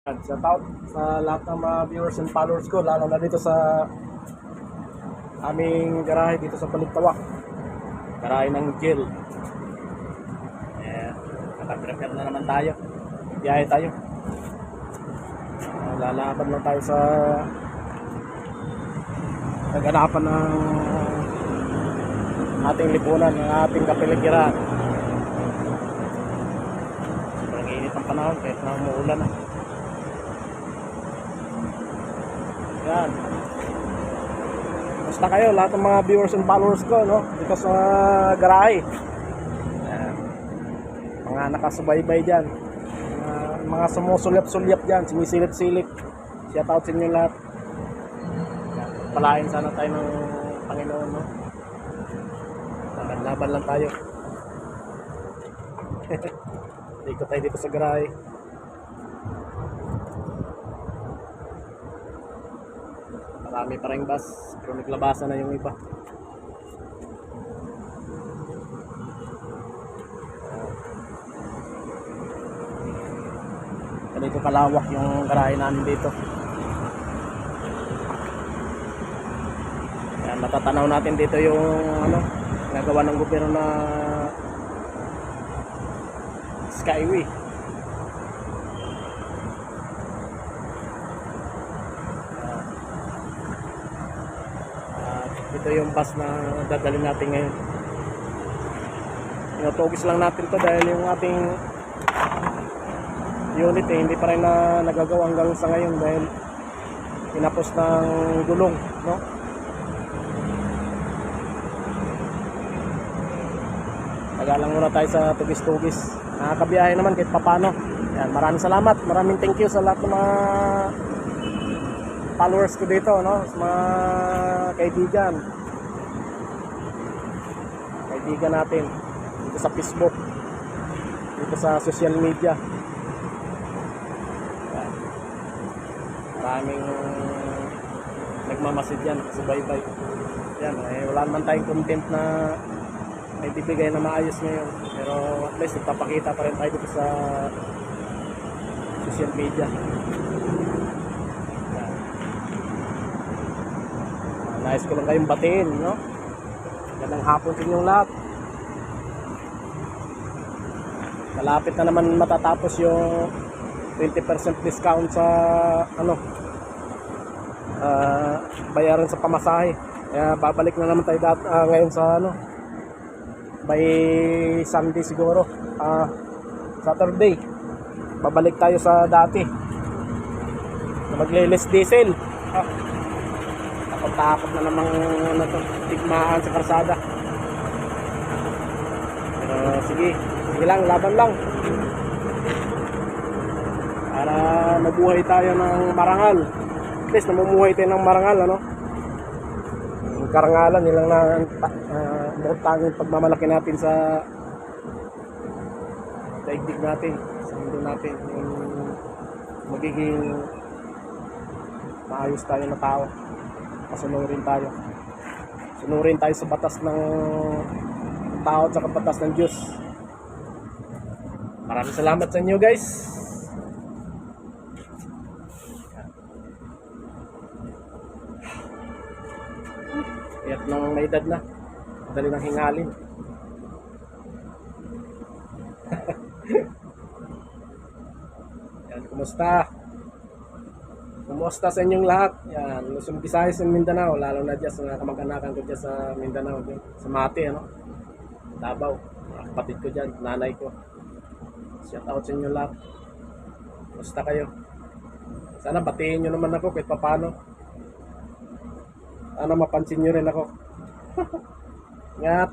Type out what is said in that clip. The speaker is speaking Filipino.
Shout out sa lahat ng mga viewers and followers ko, lalo na dito sa aming garahe dito sa Balintawak. Garahe ng jail. Nakaprepare na naman tayo. Biyahe tayo. Lalaban lang tayo sa naganapan ng ating lipunan, ng ating kapiligiran. Sobrang init ang panahon kahit na umuulan na. Yan. Basta kayo, lahat ng mga viewers and followers ko, no? Dito sa garahe. Yan. Mga nakasubaybay dyan. Mga sumusulyap-sulyap dyan, sinisilip-silip. Shout out sa inyo lahat. Palain sana tayo ng Panginoon, no? Laban lang tayo. Ikot tayo dito sa garahe. Marami pa rin bus, pero naglabasan na yung iba. Ganito kalawak yung garahe namin dito. Yan, matatanaw natin dito yung nagawa ng gobyerno na Skyway. Ito yung bus na dadalhin natin ngayon. Tinutugis lang natin to dahil yung ating unit hindi pa rin na nagagawa hanggang sa ngayon dahil tinapos ng gulong, no? Tagalang muna tayo sa tugis-tugis. Nakakabiyahe naman kahit papano. Yan, maraming salamat, maraming thank you sa lahat ng mga followers ko dito, no? Sa mga kaibigan natin dito sa Facebook, dito sa social media. Yan. Maraming nagmamasid yan, subaybay yan. Wala naman tayong content na may bibigay na maayos ngayon, pero at least nagpapakita pa rin tayo dito sa social media. Nais ko lang kayong batiin, no? Gandang hapon sa inyong lahat. Malapit na naman matatapos yung 20% discount sa bayaran sa pamasahe. Kaya babalik na naman tayo ngayon sa by Sunday siguro, Saturday. Babalik tayo sa dati. Magle-less diesel. Takot na namang tigmaan sa karsada. Pero sige lang, laban lang para mabuhay tayo ng marangal. At least namumuhay tayo ng marangal, yung karangalan nilang tanging pagmamalaki natin sa daigdig natin, sa mundo natin, yung magiging maayos tayo na tao. Sunurin tayo sa batas ng tao at sa batas ng Diyos. Maraming salamat sa inyo, guys. Iyat ng may edad na, dali ng hingalin. Yan, kumusta sa inyong lahat? Yan, Luzon, Visayas and Mindanao, lalo na dyan sa mga kamag-anakan ko dyan sa Mindanao, dyan, sa Mati, Davao, mga kapatid ko dyan, nanay ko. Shout out sa inyong lahat. Kumusta kayo? Sana batiin nyo naman ako kahit papano. Sana mapansin nyo rin ako. Ingat.